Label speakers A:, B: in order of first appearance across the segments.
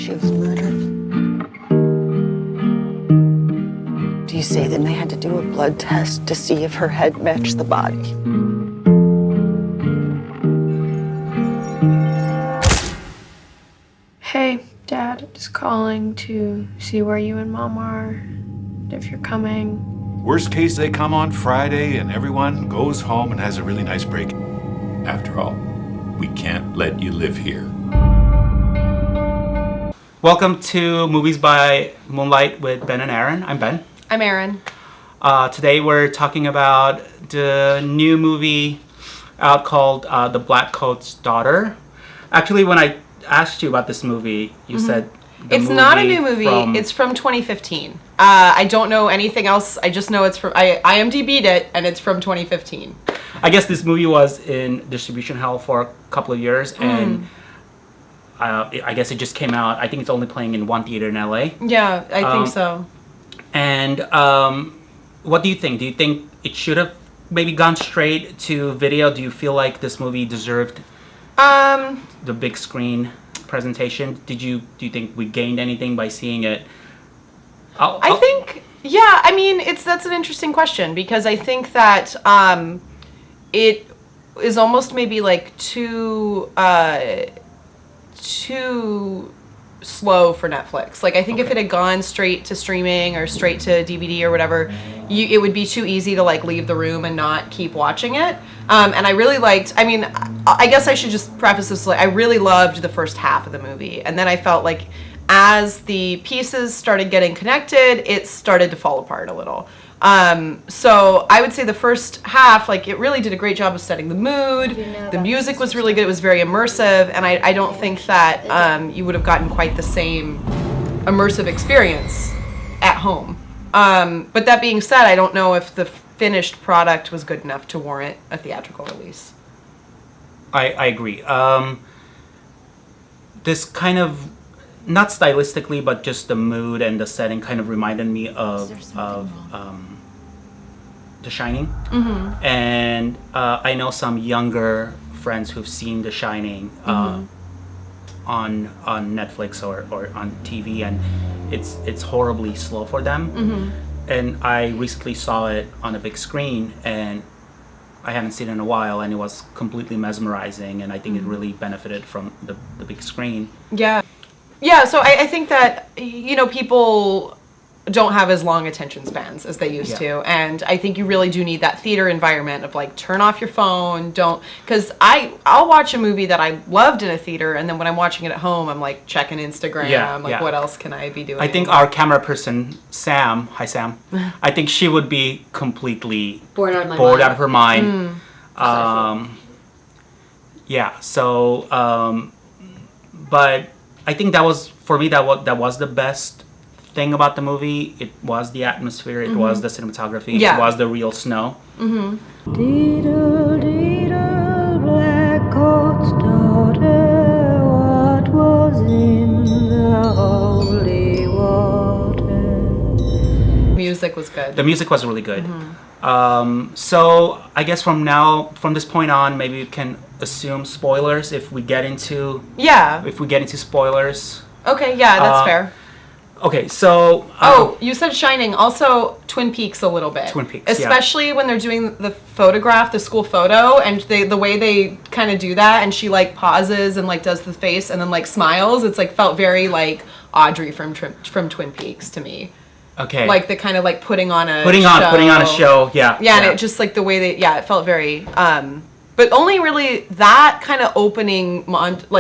A: she was murdered? Do you say then they had to do a blood test to see if her head matched the body?
B: Hey, Dad, just calling to see where you and Mom are, if you're coming.
C: Worst case, they come on Friday and everyone goes home and has a really nice break. After all, we can't let you live here.
D: Welcome to Movies by Moonlight with Ben and Aaron. I'm Ben.
E: I'm Aaron.
D: Today we're talking about the new movie out called The Blackcoat's Daughter. Actually, when I asked you about this movie, you said
E: It's not a new movie. It's from 2015. I don't know anything else. I just know it's from... I IMDb'd it, and it's from 2015.
D: I guess this movie was in distribution hell for a couple of years, and I guess it just came out. I think it's only playing in one theater in LA.
E: Yeah, I think so.
D: And what do you think? Do you think it should have maybe gone straight to video? Do you feel like this movie deserved the big screen presentation? Do you think we gained anything by seeing it?
E: I think, yeah, I mean, that's an interesting question, because I think that it is almost maybe like too slow for Netflix. Like, I think if it had gone straight to streaming or straight to DVD or whatever, it would be too easy to like leave the room and not keep watching it. And I really liked, I mean, I guess I should just preface this, like, I really loved the first half of the movie. And then I felt like as the pieces started getting connected, it started to fall apart a little. So I would say the first half, like, it really did a great job of setting the mood. The music was really good. It was very immersive. And I don't think that you would have gotten quite the same immersive experience at home. But that being said, I don't know if the finished product was good enough to warrant a theatrical release.
D: I agree. This kind of, not stylistically, but just the mood and the setting kind of reminded me of The Shining. Mm-hmm. And I know some younger friends who've seen The Shining on Netflix or on TV, and it's horribly slow for them. Mm-hmm. And I recently saw it on a big screen, and I haven't seen it in a while, and it was completely mesmerizing, and I think it really benefited from the big screen.
E: Yeah. Yeah, so I think that, you know, people don't have as long attention spans as they used to, and I think you really do need that theater environment of, like, turn off your phone, because I'll watch a movie that I loved in a theater, and then when I'm watching it at home, I'm, like, checking Instagram, what else can I be doing?
D: I think our camera person, Sam, hi Sam, I think she would be completely bored out of her mind. Yeah, so, but I think that was, for me, that was the best thing about the movie. It was the atmosphere, it was the cinematography, it was the real snow.
F: Diddle, diddle, Blackcoat's daughter, what was in the holy water?
E: Music was good.
D: The music was really good. So I guess from this point on, maybe we can assume spoilers if we get into spoilers.
E: Okay, yeah, that's fair.
D: Okay, so
E: you said Shining, also Twin Peaks a little bit.
D: Twin Peaks,
E: especially when they're doing the photograph, the school photo, and the way they kind of do that, and she like pauses and like does the face and then like smiles. It's like felt very like Audrey from Twin Peaks to me.
D: Okay.
E: Like the kind of like putting on a
D: show. Yeah.
E: Yeah, and it just like the way it felt very but only really that kind of opening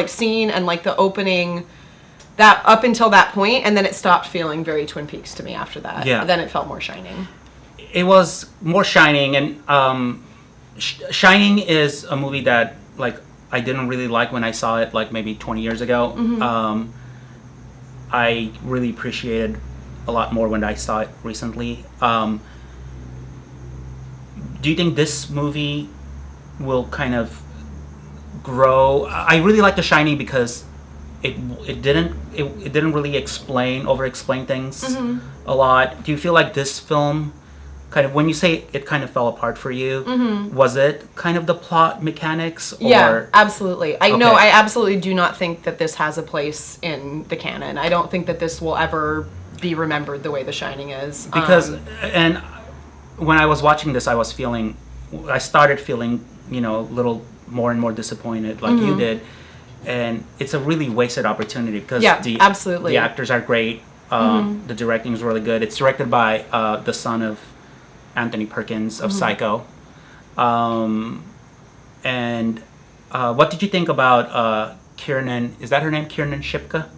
E: scene and like the opening that up until that point, and then it stopped feeling very Twin Peaks to me after that.
D: Yeah.
E: Then it felt more Shining.
D: It was more Shining, and Shining is a movie that like I didn't really like when I saw it like maybe 20 years ago. I really appreciated a lot more when I saw it recently. Do you think this movie will kind of grow? I really like The Shining because it didn't really over explain things a lot. Do you feel like this film kind of, when you say it kind of fell apart for you, was it kind of the plot mechanics? Or?
E: Yeah, absolutely. I know.
D: Okay.
E: I absolutely do not think that this has a place in the canon. I don't think that this will ever be remembered the way The Shining is.
D: Because, and when I was watching this, I started feeling, you know, a little more and more disappointed, like you did. And it's a really wasted opportunity because
E: absolutely.
D: the actors are great. The directing is really good. It's directed by the son of Anthony Perkins of Psycho. And what did you think about Kiernan? Is that her name? Kiernan Shipka?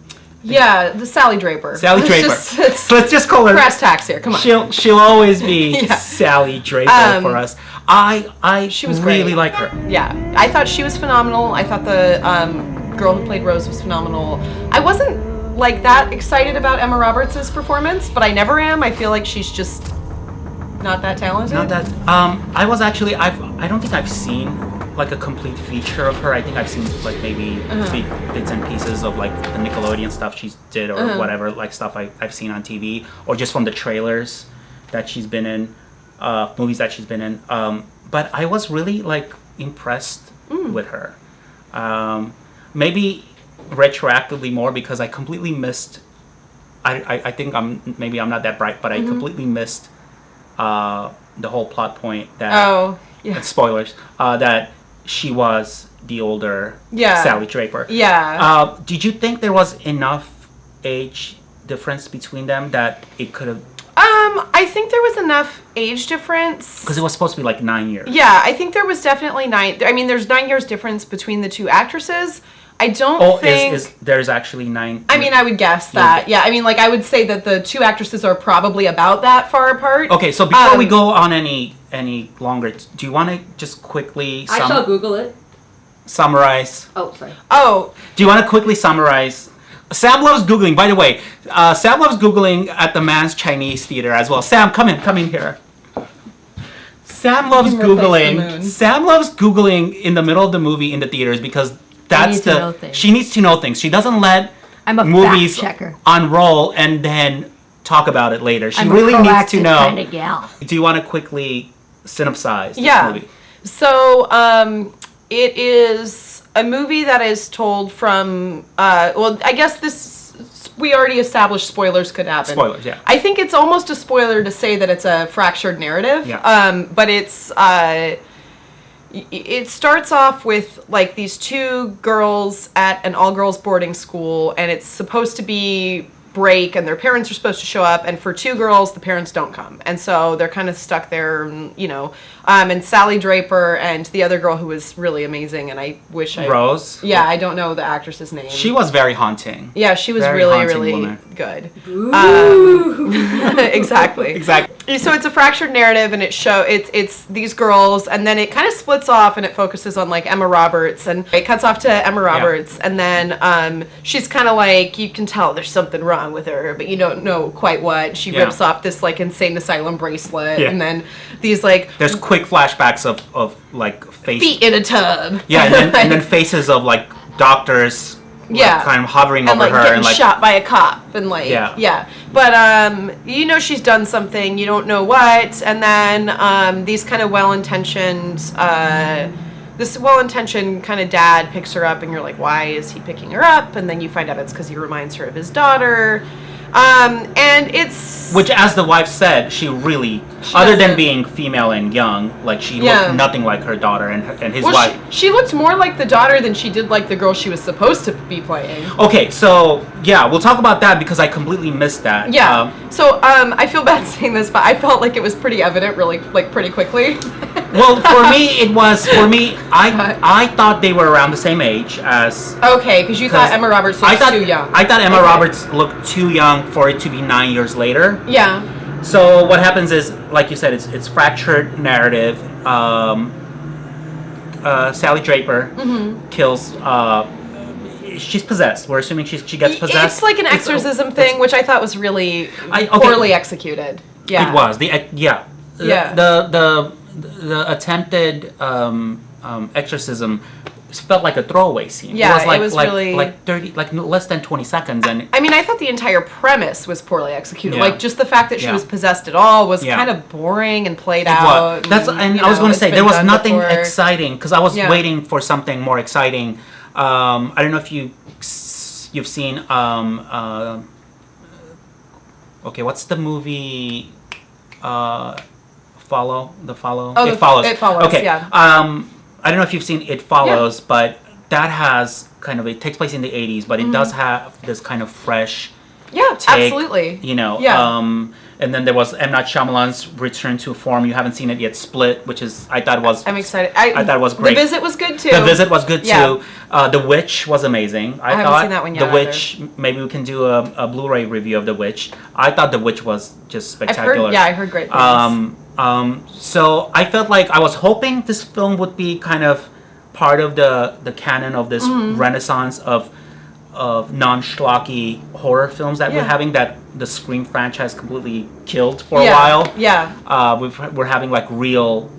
E: Yeah, the Sally Draper.
D: Sally Draper. Let's just call her.
E: Brass tacks here. Come on.
D: She'll always be Sally Draper for us. She was really
E: great.
D: like her.
E: Yeah, I thought she was phenomenal. I thought the girl who played Rose was phenomenal. I wasn't like that excited about Emma Roberts' performance, but I never am. I feel like she's just not that talented.
D: Not that. I was actually. I don't think I've seen like a complete feature of her. I think I've seen like maybe bits and pieces of like the Nickelodeon stuff she did or whatever, like stuff I've seen on TV or just from the trailers that she's been in, movies that she's been in. But I was really like impressed with her. Maybe retroactively more because I completely missed. I think I'm not that bright, but I completely missed the whole plot point that. Spoilers. That she was the older Sally Draper.
E: Yeah.
D: Did you think there was enough age difference between them that it could have?
E: I think there was enough age difference.
D: Because it was supposed to be like 9 years.
E: Yeah, I think there was definitely 9. I mean, there's 9 years difference between the two actresses. I don't think...
D: there's actually 9...
E: I mean, I would guess that. Yeah, I mean, like, I would say that the two actresses are probably about that far apart.
D: Okay, so before we go on any longer, do you want to just quickly...
F: I shall Google it.
D: Summarize...
F: Oh, sorry.
E: Oh.
D: Do you want to quickly summarize... Sam loves Googling, by the way. Sam loves Googling at the Man's Chinese Theater as well. Sam, come in here. Sam loves Googling. Sam loves Googling in the middle of the movie in the theaters because... She needs to know things. She doesn't let movies unroll and then talk about it later. She really needs to know.
F: Kind of gal.
D: Do you want to quickly synopsize this movie?
E: So it is a movie that is told from I guess we already established spoilers could happen.
D: Spoilers, yeah.
E: I think it's almost a spoiler to say that it's a fractured narrative.
D: Yeah.
E: But it's it starts off with like these two girls at an all-girls boarding school, and it's supposed to be break, and their parents are supposed to show up, and for two girls the parents don't come, and so they're kind of stuck there, you know. And Sally Draper and the other girl who was really amazing, and I wish
D: Rose.
E: Yeah, I don't know the actress's name.
D: She was very haunting.
E: Yeah, she was
D: very
E: really
D: woman.
E: Good.
D: Exactly.
E: So it's a fractured narrative, and it's these girls, and then it kind of splits off, and it focuses on like Emma Roberts, and it cuts off to Emma Roberts, and then she's kind of like, you can tell there's something wrong with her, but you don't know quite what. She rips off this like insane asylum bracelet, and then these like
D: there's quick flashbacks of like
E: feet in a tub.
D: Yeah, and then faces of like doctors. Like, kind of hovering
E: and,
D: over
E: like,
D: her
E: getting
D: and like
E: shot by a cop and like but you know she's done something, you don't know what, and then these kind of well-intentioned kind of dad picks her up, and you're like, why is he picking her up? And then you find out it's because he reminds her of his daughter. And it's...
D: Which, as the wife said, she other than being female and young, like, she looked nothing like her daughter and his wife.
E: She looked more like the daughter than she did like the girl she was supposed to be playing.
D: Okay, so, yeah, we'll talk about that because I completely missed that.
E: Yeah. I feel bad saying this, but I felt like it was pretty evident pretty quickly.
D: Well, I thought they were around the same age as...
E: Okay, because you thought Emma Roberts looked too young.
D: I thought Emma Roberts looked too young for it to be 9 years later.
E: Yeah.
D: So what happens is, like you said, it's fractured narrative. Sally Draper kills... she's possessed. We're assuming she gets possessed.
E: It's like an exorcism thing, which I thought was really poorly executed. Yeah.
D: It was. The attempted exorcism felt like a throwaway scene.
E: Yeah,
D: it was like
E: it was really
D: like 30, like less than 20 seconds, and
E: I mean, I thought the entire premise was poorly executed.
D: Yeah.
E: Like just the fact that she
D: Yeah.
E: was possessed at all was
D: Yeah.
E: kind of boring and played
D: It
E: out.
D: was. That's and
E: you
D: I was
E: know,
D: going to
E: it's
D: say
E: been
D: there was
E: done
D: nothing
E: before.
D: exciting because I was
E: Yeah.
D: waiting for something more exciting. I don't know if you've seen okay, what's the movie? Follow.
E: Oh,
D: It Follows.
E: It Follows.
D: Okay.
E: Yeah.
D: I don't know if you've seen It Follows, but that has kind of it takes place in the 80s, but it does have this kind of fresh
E: Yeah.
D: take,
E: Absolutely.
D: you know.
E: Yeah.
D: And then there was M. Night Shyamalan's Return to Form. You haven't seen it yet, Split, which is I thought was
E: I'm excited.
D: I thought it was great.
E: The Visit was good too.
D: The Visit was good
E: Yeah.
D: too. The Witch was amazing. I
E: haven't
D: thought
E: seen that one yet
D: The Witch. Maybe we can do a Blu-ray review of The Witch. I thought The Witch was just
E: I've
D: spectacular.
E: heard. Yeah, I heard great things.
D: So I felt like I was hoping this film would be kind of part of the canon of this
E: Mm-hmm.
D: renaissance of non-schlocky horror films that
E: Yeah.
D: we're having, that the Scream franchise completely killed for
E: Yeah.
D: a while.
E: Yeah.
D: We're having like real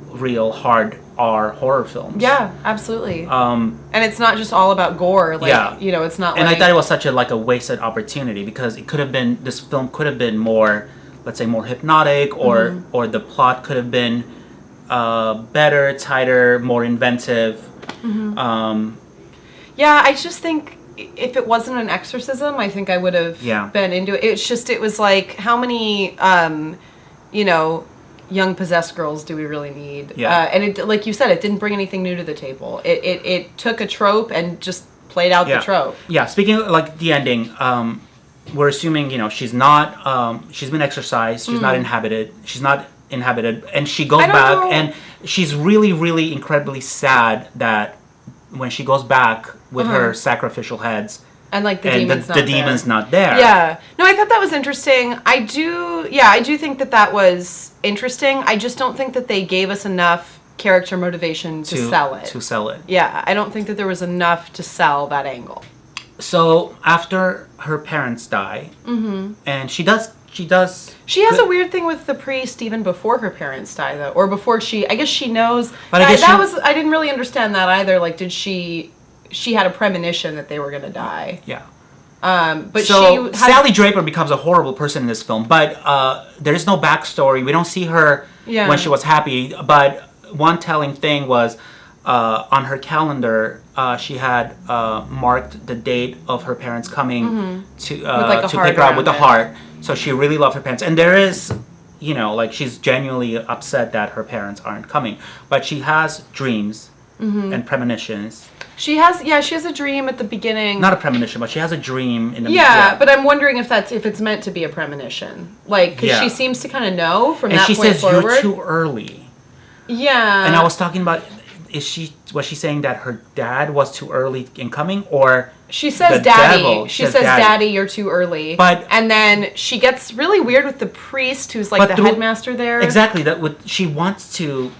D: hard R horror films.
E: Yeah. Absolutely. And it's not just all about gore. Like,
D: Yeah.
E: you know, it's not.
D: And
E: like,
D: I thought it was such a wasted opportunity because it could have been, this film could have been more, let's say, more hypnotic, or the plot could have been better, tighter, more inventive.
E: Yeah, I just think if it wasn't an exorcism, I think I would have
D: Yeah.
E: been into it. It's just, it was like, how many, you know, young possessed girls do we really need?
D: Yeah.
E: And it, like you said, it didn't bring anything new to the table. It took a trope and just played out the trope.
D: Yeah, speaking of, like, the ending, we're assuming, you know, she's not, she's been exorcised, she's not inhabited, and she goes
E: I don't
D: back,
E: know.
D: and she's really, really incredibly sad that when she goes back with her sacrificial heads,
E: And like the
D: and
E: demon's
D: the
E: not
D: demon's
E: there.
D: not there.
E: Yeah. No, I thought that was interesting. I do think that was interesting. I just don't think that they gave us enough character motivation to sell it.
D: To sell it.
E: Yeah, I don't think that there was enough to sell that angle.
D: So after her parents die, and she does.
E: She has a weird thing with the priest even before her parents die, though, or before I guess she knows.
D: But I guess
E: I didn't really understand that either. Like, did she had a premonition that they were gonna die?
D: Yeah.
E: But
D: So
E: she
D: Sally Draper becomes a horrible person in this film, but there is no backstory. We don't see her
E: Yeah.
D: when she was happy. But one telling thing was on her calendar, she had marked the date of her parents coming to
E: like a
D: to
E: heart
D: pick her up with a
E: around it.
D: heart. So she really loved her parents, and there is, you know, like, she's genuinely upset that her parents aren't coming, but she has dreams and premonitions.
E: She has a dream at the beginning.
D: Not a premonition, but she has a dream in the
E: Yeah, but I'm wondering if it's meant to be a premonition, like, because
D: Yeah.
E: she seems to kind of know from
D: and
E: that
D: she
E: point
D: says
E: forward.
D: you're too early.
E: Yeah,
D: And I was talking about, was she saying that her dad was too early in coming, or
E: she says
D: the
E: daddy.
D: devil
E: She
D: says
E: says
D: daddy.
E: daddy, you're too early.
D: But-
E: and then she gets really weird with the priest, who's like
D: But
E: the
D: through-
E: headmaster there.
D: exactly that? What she wants to,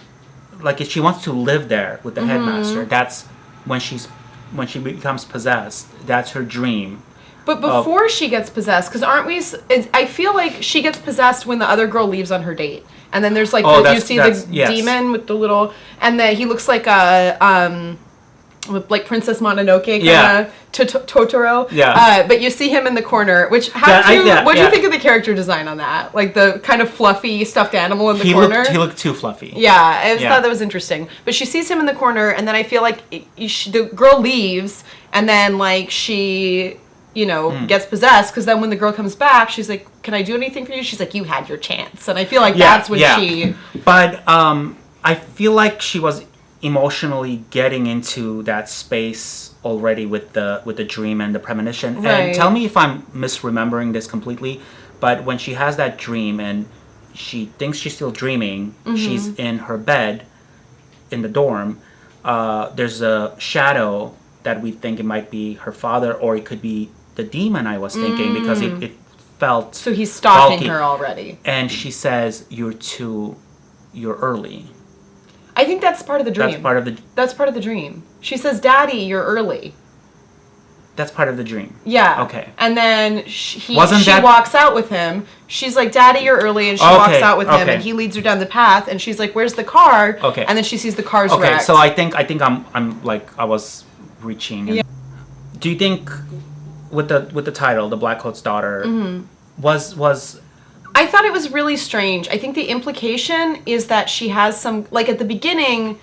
D: like, if she wants to live there with the
E: Mm-hmm.
D: headmaster, that's when she becomes possessed. That's her dream.
E: But before she gets possessed, because aren't we? I feel like she gets possessed when the other girl leaves on her date, and then there's like
D: Oh,
E: you see the
D: yes.
E: demon with the little, and then he looks like a with like Princess Mononoke kind of
D: Yeah.
E: Totoro.
D: Yeah.
E: But you see him in the corner. Which what do you think of the character design on that? Like the kind of fluffy stuffed animal in the corner.
D: He looked too fluffy.
E: Yeah, I just
D: Yeah.
E: thought that was interesting. But she sees him in the corner, and then I feel like the girl leaves, and then like she, you know, gets possessed. Because then when the girl comes back, she's like, "Can I do anything for you?" She's like, "You had your chance," and I feel like that's when she.
D: But I feel like she was emotionally getting into that space already with the dream and the premonition.
E: Right.
D: And tell me if I'm misremembering this completely, but when she has that dream and she thinks she's still dreaming, she's in her bed in the dorm. There's a shadow that we think it might be her father, or it could be the demon, I was thinking, because it felt
E: So he's stalking
D: bulky.
E: her already.
D: And she says, you're early.
E: I think that's part of the dream.
D: That's part of the
E: That's part of the dream. She says, "Daddy, you're early."
D: That's part of the dream.
E: Yeah.
D: Okay.
E: And then she
D: that-
E: walks out with him. She's like, "Daddy, you're early," and she
D: Okay,
E: walks out with him,
D: okay.
E: and he leads her down the path, and she's like, "Where's the car?"
D: Okay.
E: And then she sees the car's
D: Okay,
E: wrecked.
D: so I think I'm like I was reaching.
E: Yeah.
D: Do you think with the title, The Blackcoat's Daughter, was
E: I thought it was really strange. I think the implication is that she has some, like at the beginning,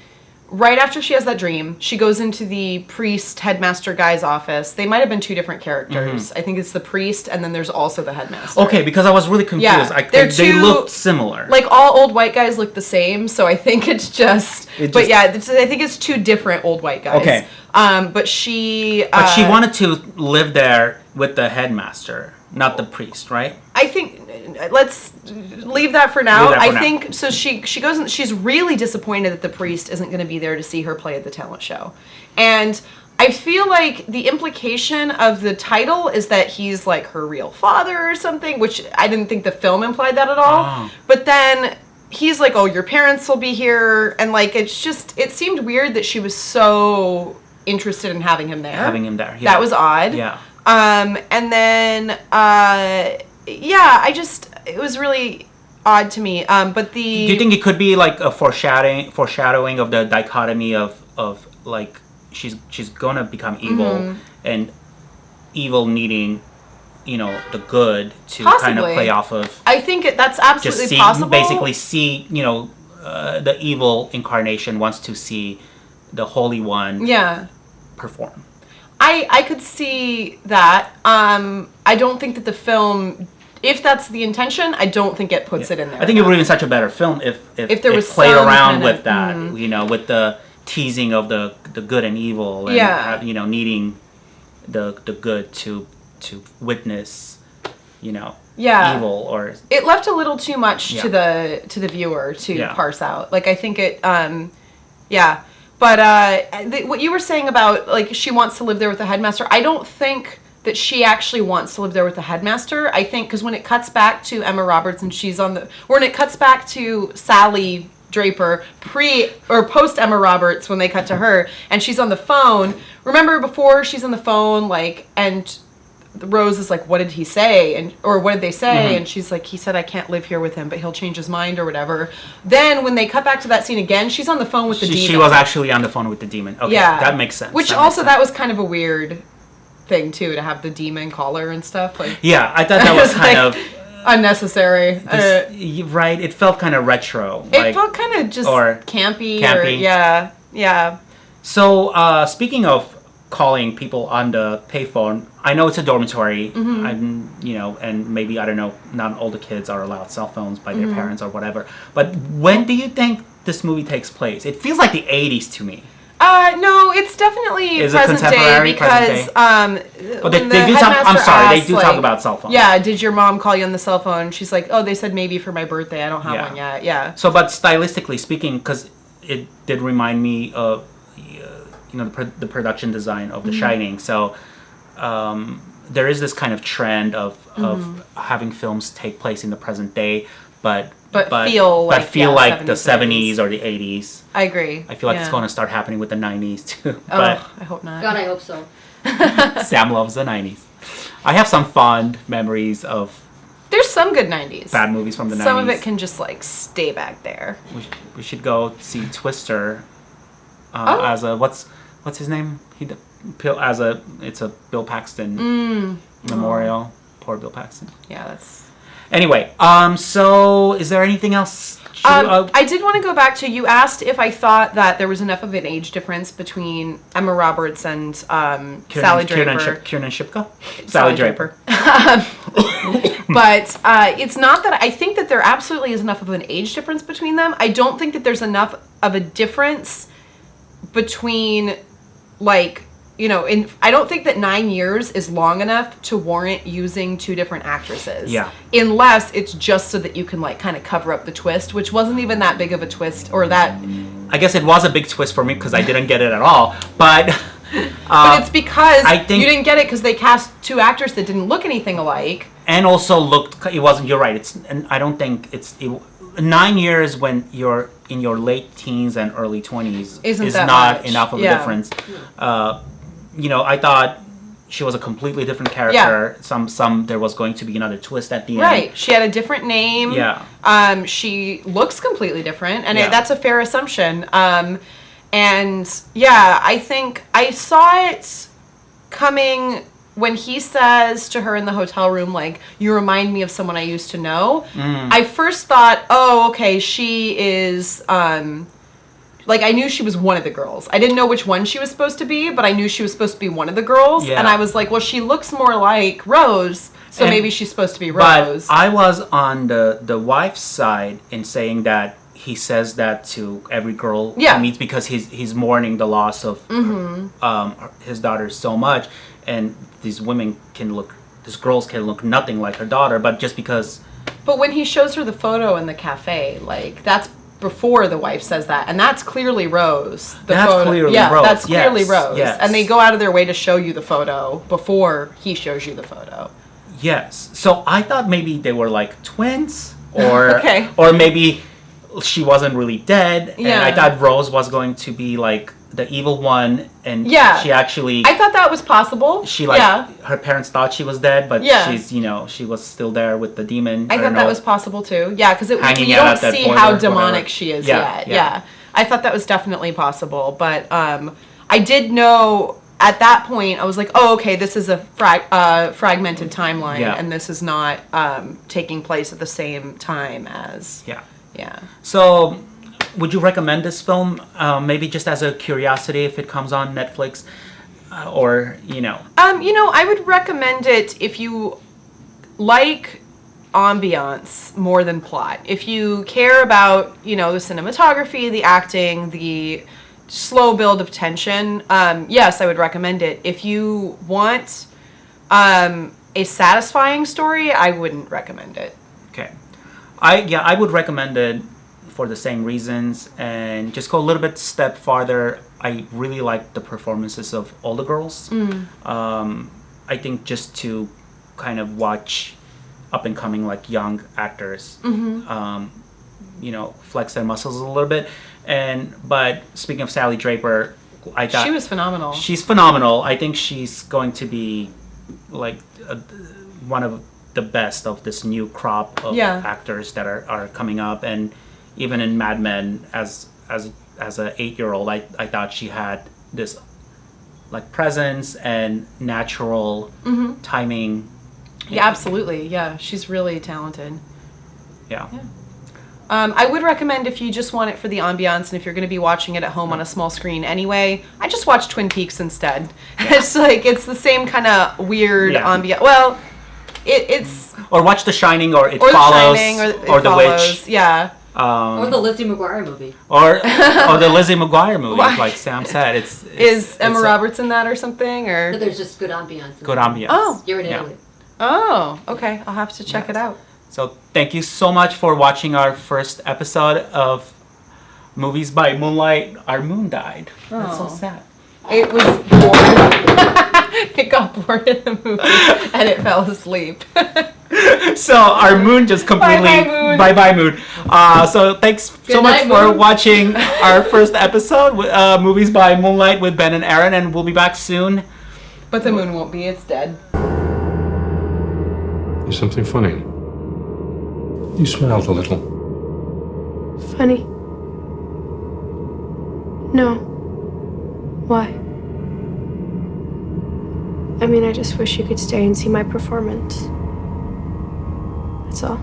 E: right after she has that dream, she goes into the priest headmaster guy's office. They might have been two different characters. I think it's the priest, and then there's also the headmaster.
D: okay? Because I was really confused.
E: Yeah,
D: They looked similar.
E: Like all old white guys look the same, so I think it's just. But yeah, I think it's two different old white guys.
D: Okay.
E: But she.
D: But she wanted to live there with the headmaster, not the priest, right?
E: I think let's leave that for now.
D: Leave that for now.
E: I think so. She goes and she's really disappointed that the priest isn't going to be there to see her play at the talent show, and I feel like the implication of the title is that he's like her real father or something, which I didn't think the film implied that at all.
D: Oh.
E: But then he's like, "Oh, your parents will be here," and like it seemed weird that she was so interested in having him there.
D: Yeah.
E: That was odd.
D: Yeah.
E: And then, it was really odd to me. But
D: Do you think it could be like a foreshadowing of the dichotomy of like she's gonna become evil and evil needing, the good to kind of
E: Possibly.
D: play off of.
E: I think that's
D: Just
E: absolutely
D: see,
E: possible.
D: basically see, the evil incarnation wants to see the Holy One
E: Yeah.
D: perform.
E: I could see that. I don't think that the film, if that's the intention, I don't think it puts it in there.
D: I think it would have been such a better film if
E: there
D: it
E: was
D: played
E: some
D: around
E: kind
D: with
E: of-
D: that, with the teasing of the good and evil, and
E: Yeah.
D: needing the good to witness,
E: Yeah.
D: evil or
E: It left a little too much
D: Yeah.
E: to the viewer to
D: Yeah.
E: parse out. Like I think it, yeah. But what you were saying about like she wants to live there with the headmaster, I don't think that she actually wants to live there with the headmaster. I think because when it cuts back to Emma Roberts and when it cuts back to Sally Draper post Emma Roberts when they cut to her and she's on the phone. Remember before she's on the phone and Rose is like, "What did he say?" or "What did they say?" And she's like, "He said I can't live here with him, but he'll change his mind or whatever." Then when they cut back to that scene again, she's on the phone with the demon.
D: she was actually on the phone with the demon. Okay,
E: Yeah,
D: that makes sense.
E: Which that was kind of a weird thing too, to have the demon call her and stuff. Like,
D: Yeah, I thought that was kind of
E: unnecessary.
D: right. It felt kind of retro.
E: It felt kind of just
D: or
E: campy.
D: campy.
E: Yeah.
D: So, speaking of calling people on the payphone, I know it's a dormitory, and maybe, I don't know, not all the kids are allowed cell phones by their parents or whatever. But when do you think this movie takes place? It feels like the 80s to me.
E: No, it's definitely
D: Is it
E: present day
D: contemporary,
E: because
D: Well, they
E: when
D: do
E: the
D: talk. I'm
E: headmaster
D: sorry, they
E: asks,
D: do talk about cell phones.
E: Yeah, did your mom call you on the cell phone? She's like, "Oh, they said maybe for my birthday. I don't have
D: Yeah.
E: one yet." Yeah.
D: So, but stylistically speaking, because it did remind me of, the production design of The Shining. So, there is this kind of trend of having films take place in the present day, but
E: feel like
D: the
E: 70s,
D: 70s or the 80s.
E: I agree.
D: I feel like it's
E: Yeah.
D: going to start happening with the 90s too.
E: Oh,
D: But
E: I hope not.
F: God, I hope so.
D: Sam loves the 90s. I have some fond memories of
E: There's some good 90s.
D: bad movies from the 90s.
E: Some of it can just like stay back there.
D: We should go see Twister
E: Oh.
D: as a what's his name? It's a Bill Paxton memorial. Poor Bill Paxton.
E: Yeah, that's.
D: Anyway, so is there anything else?
E: I did want to go back to, you asked if I thought that there was enough of an age difference between Emma Roberts and Sally Draper.
D: Kiernan Shipka?
E: Sally Draper. But it's not that I think that there absolutely is enough of an age difference between them. I don't think that there's enough of a difference between, like, I don't think that 9 years is long enough to warrant using two different actresses.
D: Yeah.
E: Unless it's just so that you can, like, kind of cover up the twist, which wasn't even that big of a twist, or that.
D: I guess it was a big twist for me because I didn't get it at all. But
E: But it's because
D: I think-
E: you didn't get it because they cast two actors that didn't look anything alike.
D: and also it wasn't. You're right. And I don't think 9 years when you're in your late teens and early 20s
E: Isn't
D: is
E: that
D: not
E: much.
D: enough of
E: Yeah.
D: a difference. I thought she was a completely different character. Some there was going to be another twist at the end.
E: Right. She had a different name.
D: Yeah.
E: She looks completely different, and
D: Yeah.
E: that's a fair assumption. And yeah, I think I saw it coming when he says to her in the hotel room, like, "You remind me of someone I used to know." I first thought, oh, okay, she is, like, I knew she was one of the girls. I didn't know which one she was supposed to be, but I knew she was supposed to be one of the girls.
D: Yeah.
E: And I was like, well, she looks more like Rose, so
D: And-
E: maybe she's supposed to be
D: But
E: Rose.
D: I was on the wife's side in saying that he says that to every girl
E: Yeah.
D: he meets because he's mourning the loss of his daughter so much, and these girls can look nothing like her daughter, but just because.
E: But when he shows her the photo in the cafe, like, that's before the wife says that, and that's clearly Rose.
D: That's clearly
E: yeah,
D: Rose,
E: that's clearly
D: yes,
E: Rose.
D: yes.
E: And they go out of their way to show you the photo before he shows you the photo.
D: Yes. So I thought maybe they were like twins, or
E: Okay.
D: or maybe she wasn't really dead. And
E: Yeah.
D: I thought Rose was going to be like the evil one, and
E: Yeah.
D: she actually
E: I thought that was possible. Yeah.
D: her parents thought she was dead, but
E: Yeah.
D: she's she was still there with the demon.
E: I
D: don't
E: thought that
D: know.
E: was possible too. Yeah, because
D: Hanging
E: you
D: out
E: don't
D: at that
E: see
D: boiler,
E: how
D: whatever.
E: demonic she is
D: Yeah,
E: yet.
D: yeah.
E: Yeah. I thought that was definitely possible, but I did know at that point I was like, oh, okay, this is a fragmented timeline,
D: Yeah.
E: and this is not taking place at the same time as.
D: Yeah.
E: Yeah.
D: So, would you recommend this film? Maybe just as a curiosity, if it comes on Netflix, or
E: I would recommend it if you like ambiance more than plot. If you care about, the cinematography, the acting, the slow build of tension, yes, I would recommend it. If you want a satisfying story, I wouldn't recommend it.
D: Okay. I would recommend it for the same reasons, and just go a little bit step farther. I really like the performances of all the girls. I think just to kind of watch up and coming like young actors, flex their muscles a little bit. But speaking of Sally Draper, I thought
E: She was phenomenal.
D: she's phenomenal. I think she's going to be like one of the best of this new crop of
E: Yeah.
D: actors that are coming up. And even in Mad Men, as an 8-year-old, I thought she had this like presence and natural timing.
E: Yeah, absolutely. Yeah, she's really talented.
D: Yeah.
E: I would recommend, if you just want it for the ambiance, and if you're going to be watching it at home on a small screen anyway, I just watch Twin Peaks instead. It's the same kind of weird ambiance. Well, it's
D: Or watch The Shining, or It
E: or
D: Follows,
E: The Shining, or It
D: The
E: Follows.
D: Witch,
E: Yeah.
F: Or the Lizzie McGuire movie.
D: or the Lizzie McGuire movie, like Sam said.
E: Is Emma
D: it's
E: Roberts in that or something?
F: But
E: Or
F: there's just good ambiance.
D: good ambiance.
E: Oh.
F: You're in
D: Yeah.
F: Italy.
E: oh, okay. I'll have to check it out.
D: So thank you so much for watching our first episode of Movies by Moonlight. Our moon died. That's so
E: Oh.
D: sad.
E: It was bored. It got bored in the movie and it fell asleep.
D: So our moon just completely
E: Bye-bye,
D: moon.
E: moon.
D: So thanks so much
F: night,
D: for
F: moon.
D: watching our first episode with Movies by Moonlight with Ben and Aaron, and we'll be back soon.
E: But the moon won't be. It's dead.
G: There's something funny. You smiled a little.
B: Funny. No. Why? I mean, I just wish you could stay and see my performance. That's all.